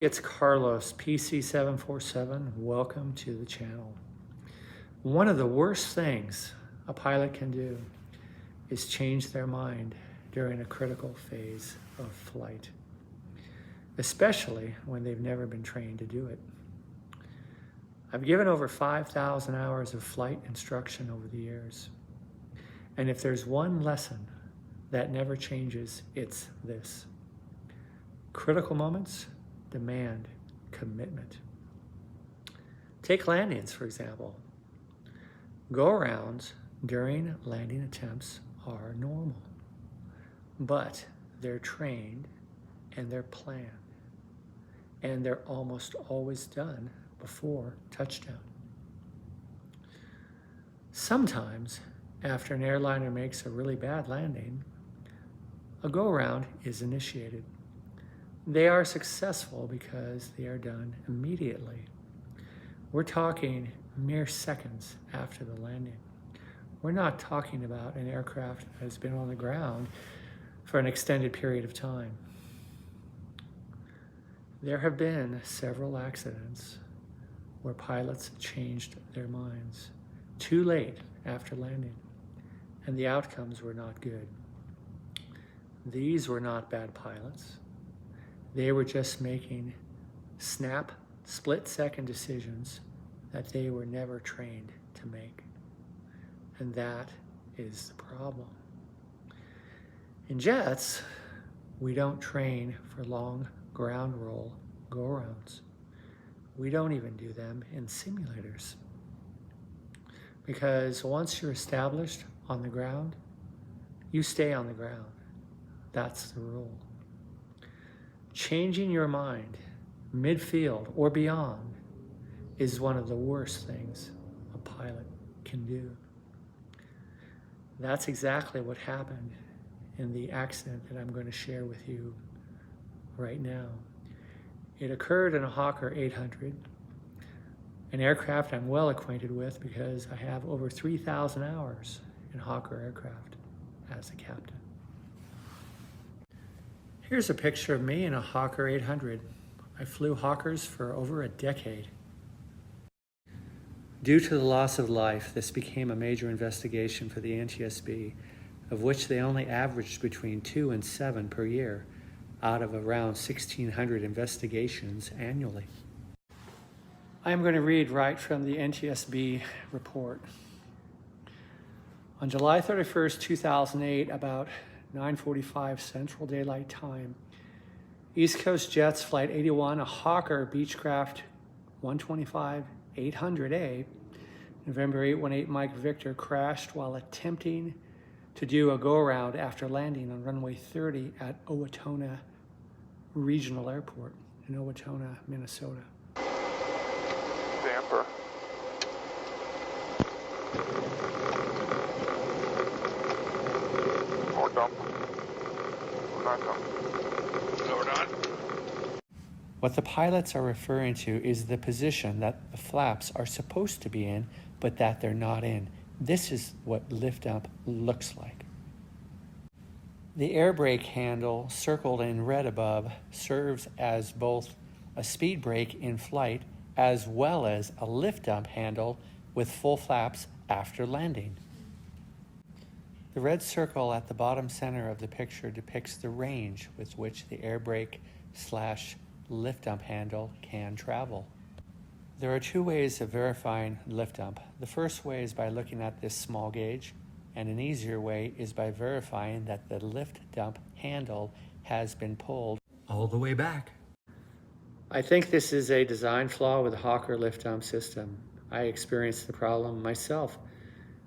It's Carlos, PC747. Welcome to the channel. One of the worst things a pilot can do is change their mind during a critical phase of flight, especially when they've never been trained to do it. I've given over 5,000 hours of flight instruction over the years. And if there's one lesson that never changes, it's this: critical moments demand commitment. Take landings, for example. Go-arounds during landing attempts are normal, but they're trained and they're planned, and they're almost always done before touchdown. Sometimes, after an airliner makes a really bad landing, a go-around is initiated. They are successful because they are done immediately. We're talking mere seconds after the landing. We're not talking about an aircraft that has been on the ground for an extended period of time. There have been several accidents where pilots changed their minds too late after landing, and the outcomes were not good. These were not bad pilots. They were just making snap, split-second decisions that they were never trained to make. And that is the problem. In jets, we don't train for long ground roll go-arounds. We don't even do them in simulators. Because once you're established on the ground, you stay on the ground. That's the rule. Changing your mind mid-field or beyond is one of the worst things a pilot can do. That's exactly what happened in the accident that I'm going to share with you right now. It occurred in a Hawker 800, an aircraft I'm well acquainted with because I have over 3,000 hours in Hawker aircraft as a captain. Here's a picture of me in a Hawker 800. I flew Hawkers for over a decade. Due to the loss of life, this became a major investigation for the NTSB, of which they only averaged between 2 and 7 per year, out of around 1,600 investigations annually. I'm going to read right from the NTSB report. On July 31st, 2008, about 9:45 Central Daylight Time, East Coast Jets Flight 81, a Hawker Beechcraft 125-800A, November 818 Mike Victor, crashed while attempting to do a go-around after landing on runway 30 at Owatonna Regional Airport in Owatonna, Minnesota. Damper. Or dump. Or not dump. Or not. What the pilots are referring to is the position that the flaps are supposed to be in, but that they're not in. This is what lift up looks like. The air brake handle circled in red above serves as both a speed brake in flight as well as a lift up handle with full flaps after landing. The red circle at the bottom center of the picture depicts the range with which the air brake / lift up handle can travel. There are two ways of verifying lift up. The first way is by looking at this small gauge, and an easier way is by verifying that the lift dump handle has been pulled all the way back. I think this is a design flaw with the Hawker lift dump system. I experienced the problem myself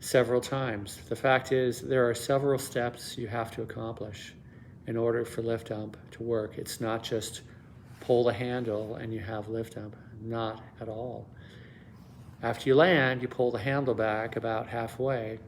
several times. The fact is, there are several steps you have to accomplish in order for lift dump to work. It's not just pull the handle and you have lift dump. Not at all. After you land, you pull the handle back about halfway,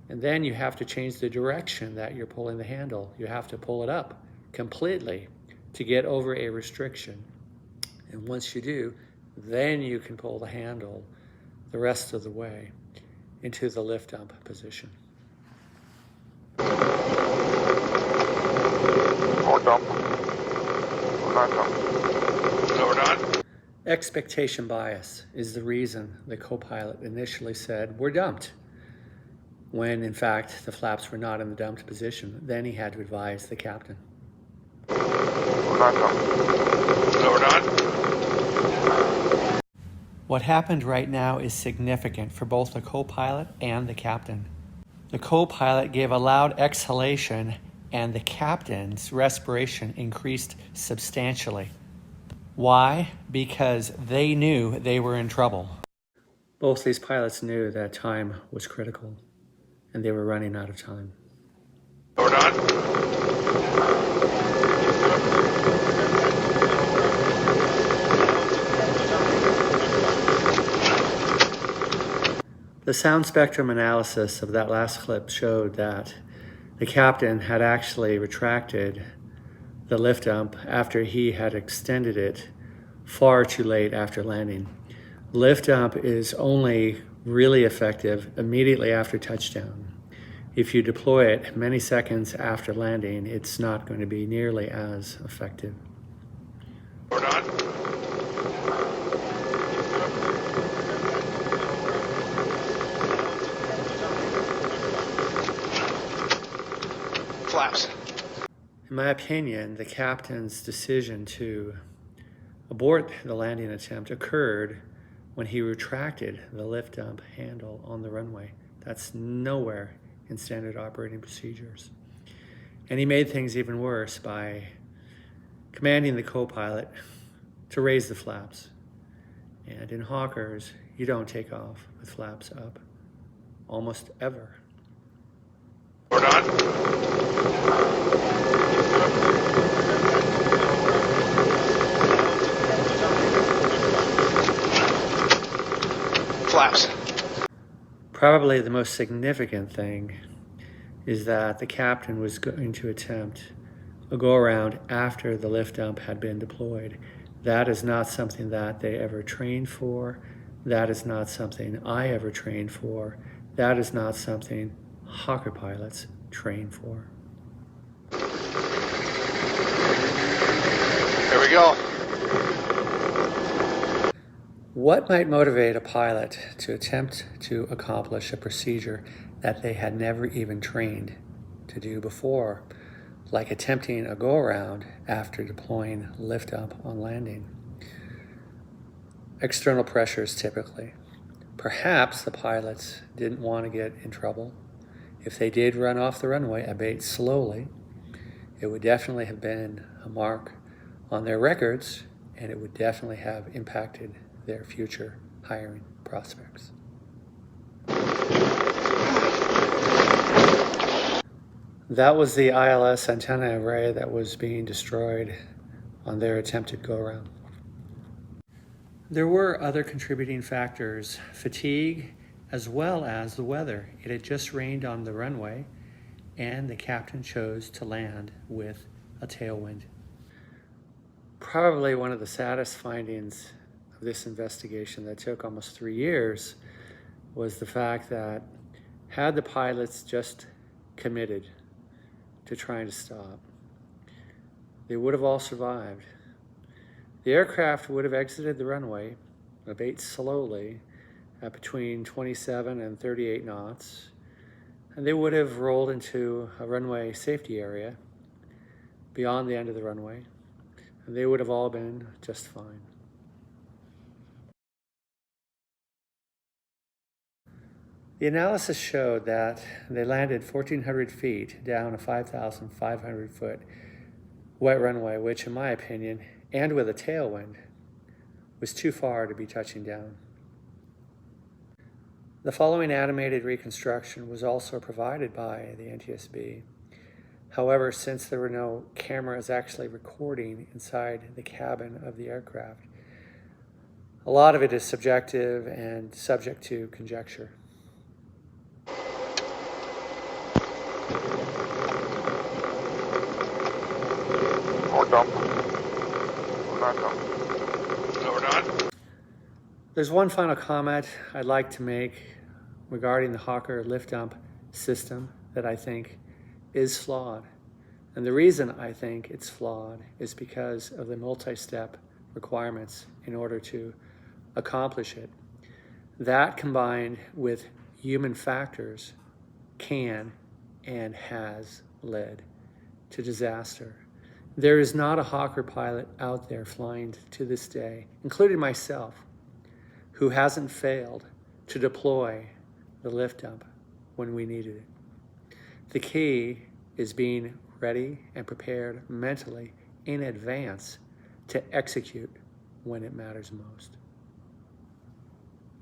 and then you have to change the direction that you're pulling the handle. You have to pull it up completely to get over a restriction. And once you do, then you can pull the handle the rest of the way into the lift dump position. Or dump. Or not dump. Or done. Expectation bias is the reason the copilot initially said, "We're dumped," when in fact the flaps were not in the dumped position. Then he had to advise the captain. We're done. What happened right now is significant for both the co-pilot and the captain. The co-pilot gave a loud exhalation and the captain's respiration increased substantially. Why? Because they knew they were in trouble. Both these pilots knew that time was critical and they were running out of time. We're done. The sound spectrum analysis of that last clip showed that the captain had actually retracted the lift dump after he had extended it far too late after landing. Lift dump is only really effective immediately after touchdown. If you deploy it many seconds after landing, it's not going to be nearly as effective. We're done. Flaps. In my opinion, the captain's decision to abort the landing attempt occurred when he retracted the lift dump handle on the runway. That's nowhere in standard operating procedures. And he made things even worse by commanding the co-pilot to raise the flaps. And in Hawkers, you don't take off with flaps up, almost ever. We're done. Flaps. Probably the most significant thing is that the captain was going to attempt a go-around after the lift dump had been deployed. That is not something that they ever trained for. That is not something I ever trained for. That is not something Hawker pilots train for. Here we go. What might motivate a pilot to attempt to accomplish a procedure that they had never even trained to do before, like attempting a go-around after deploying lift up on landing? External pressures typically. Perhaps the pilots didn't want to get in trouble. If they did run off the runway, albeit slowly, it would definitely have been a mark on their records, and it would definitely have impacted their future hiring prospects. That was the ILS antenna array that was being destroyed on their attempted go-around. There were other contributing factors, fatigue, as well as the weather. It had just rained on the runway, and the captain chose to land with a tailwind. Probably one of the saddest findings of this investigation that took almost 3 years was the fact that had the pilots just committed to trying to stop, they would have all survived. The aircraft would have exited the runway, albeit slowly, at between 27 and 38 knots, and they would have rolled into a runway safety area beyond the end of the runway, and they would have all been just fine. The analysis showed that they landed 1,400 feet down a 5,500 foot wet runway, which in my opinion, and with a tailwind, was too far to be touching down. The following animated reconstruction was also provided by the NTSB. However, since there were no cameras actually recording inside the cabin of the aircraft, a lot of it is subjective and subject to conjecture. We're done. There's one final comment I'd like to make regarding the Hawker lift dump system that I think is flawed. And the reason I think it's flawed is because of the multi-step requirements in order to accomplish it. That combined with human factors can and has led to disaster. There is not a Hawker pilot out there flying to this day, including myself, who hasn't failed to deploy the lift dump when we needed it. The key is being ready and prepared mentally in advance to execute when it matters most.